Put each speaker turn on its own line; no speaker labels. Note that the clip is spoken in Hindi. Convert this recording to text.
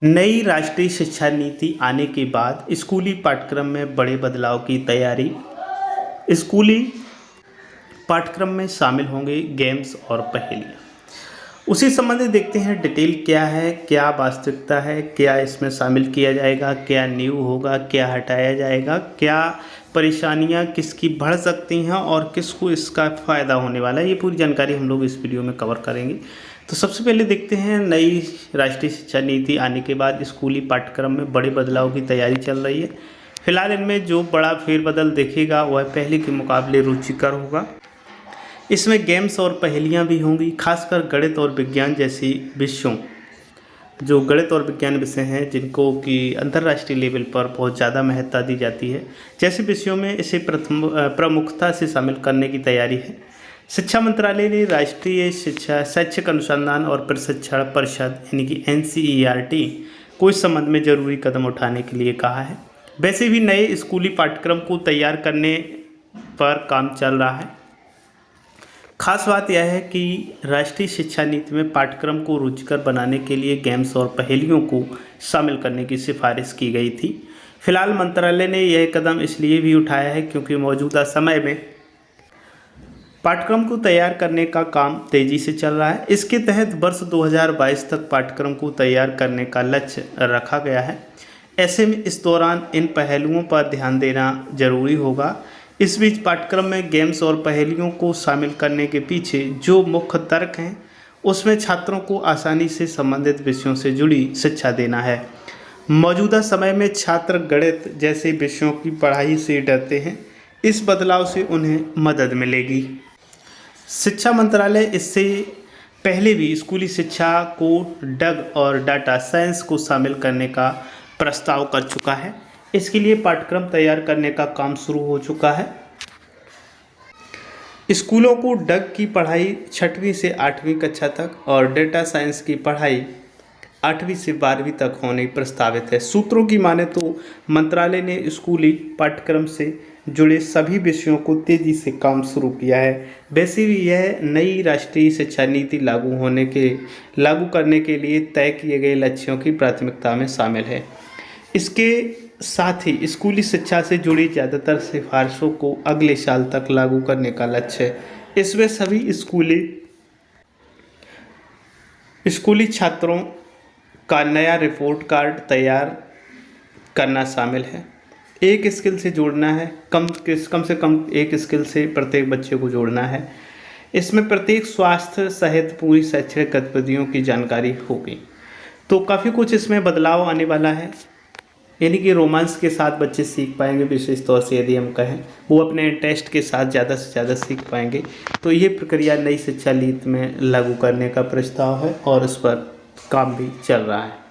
नई राष्ट्रीय शिक्षा नीति आने के बाद स्कूली पाठ्यक्रम में बड़े बदलाव की तैयारी। स्कूली पाठ्यक्रम में शामिल होंगे गेम्स और पहेलियाँ। उसी संबंध में देखते हैं डिटेल क्या है, क्या वास्तविकता है, क्या इसमें शामिल किया जाएगा, क्या न्यू होगा, क्या हटाया जाएगा, क्या परेशानियां किसकी बढ़ सकती हैं और किसको इसका फ़ायदा होने वाला है। ये पूरी जानकारी हम लोग इस वीडियो में कवर करेंगे। तो सबसे पहले देखते हैं नई राष्ट्रीय शिक्षा नीति आने के बाद स्कूली पाठ्यक्रम में बड़े बदलाव की तैयारी चल रही है। फिलहाल इनमें जो बड़ा फेरबदल देखेगा वह पहले के मुकाबले रुचिकर होगा। इसमें गेम्स और पहेलियाँ भी होंगी, खासकर गणित और विज्ञान जैसी विषयों, जो गणित और विज्ञान विषय हैं जिनको कि अंतर्राष्ट्रीय लेवल पर बहुत ज़्यादा महत्ता दी जाती है, जैसे विषयों में इसे प्रमुखता से शामिल करने की तैयारी है। शिक्षा मंत्रालय ने राष्ट्रीय शिक्षा शैक्षिक अनुसंधान और प्रशिक्षण परिषद यानी कि NCERT को इस संबंध में जरूरी कदम उठाने के लिए कहा है। वैसे भी नए स्कूली पाठ्यक्रम को तैयार करने पर काम चल रहा है। खास बात यह है कि राष्ट्रीय शिक्षा नीति में पाठ्यक्रम को रुचिकर बनाने के लिए गेम्स और पहेलियों को शामिल करने की सिफारिश की गई थी। फिलहाल मंत्रालय ने यह कदम इसलिए भी उठाया है क्योंकि मौजूदा समय में पाठ्यक्रम को तैयार करने का काम तेजी से चल रहा है। इसके तहत वर्ष 2022 तक पाठ्यक्रम को तैयार करने का लक्ष्य रखा गया है। ऐसे में इस दौरान इन पहलुओं पर ध्यान देना जरूरी होगा। इस बीच पाठ्यक्रम में गेम्स और पहेलियों को शामिल करने के पीछे जो मुख्य तर्क हैं उसमें छात्रों को आसानी से संबंधित विषयों से जुड़ी शिक्षा देना है। मौजूदा समय में छात्र गणित जैसे विषयों की पढ़ाई से डरते हैं। इस बदलाव से उन्हें मदद मिलेगी। शिक्षा मंत्रालय इससे पहले भी स्कूली शिक्षा को डग और डाटा साइंस को शामिल करने का प्रस्ताव कर चुका है। इसके लिए पाठ्यक्रम तैयार करने का काम शुरू हो चुका है। स्कूलों को डग की पढ़ाई 6वीं से 8वीं कक्षा तक और डेटा साइंस की पढ़ाई 8वीं से 12वीं तक होने प्रस्तावित है। सूत्रों की माने तो मंत्रालय ने स्कूली पाठ्यक्रम से जुड़े सभी विषयों को तेजी से काम शुरू किया है। वैसे भी यह नई राष्ट्रीय शिक्षा नीति लागू करने के लिए तय किए गए लक्ष्यों की प्राथमिकता में शामिल है। इसके साथ ही स्कूली शिक्षा से जुड़ी ज़्यादातर सिफारिशों को अगले साल तक लागू करने का लक्ष्य है। इसमें सभी स्कूली छात्रों का नया रिपोर्ट कार्ड तैयार करना शामिल है। एक स्किल से जोड़ना है, कम से कम एक स्किल से प्रत्येक बच्चे को जोड़ना है। इसमें प्रत्येक स्वास्थ्य सहित पूरी शैक्षणिक गतिविधियों की जानकारी होगी। तो काफ़ी कुछ इसमें बदलाव आने वाला है, यानी कि रोमांस के साथ बच्चे सीख पाएंगे। विशेष तौर से यदि हम कहें वो अपने टेस्ट के साथ ज़्यादा से ज़्यादा सीख पाएंगे। तो ये प्रक्रिया नई शिक्षा नीति में लागू करने का प्रस्ताव है और इस पर काम भी चल रहा है।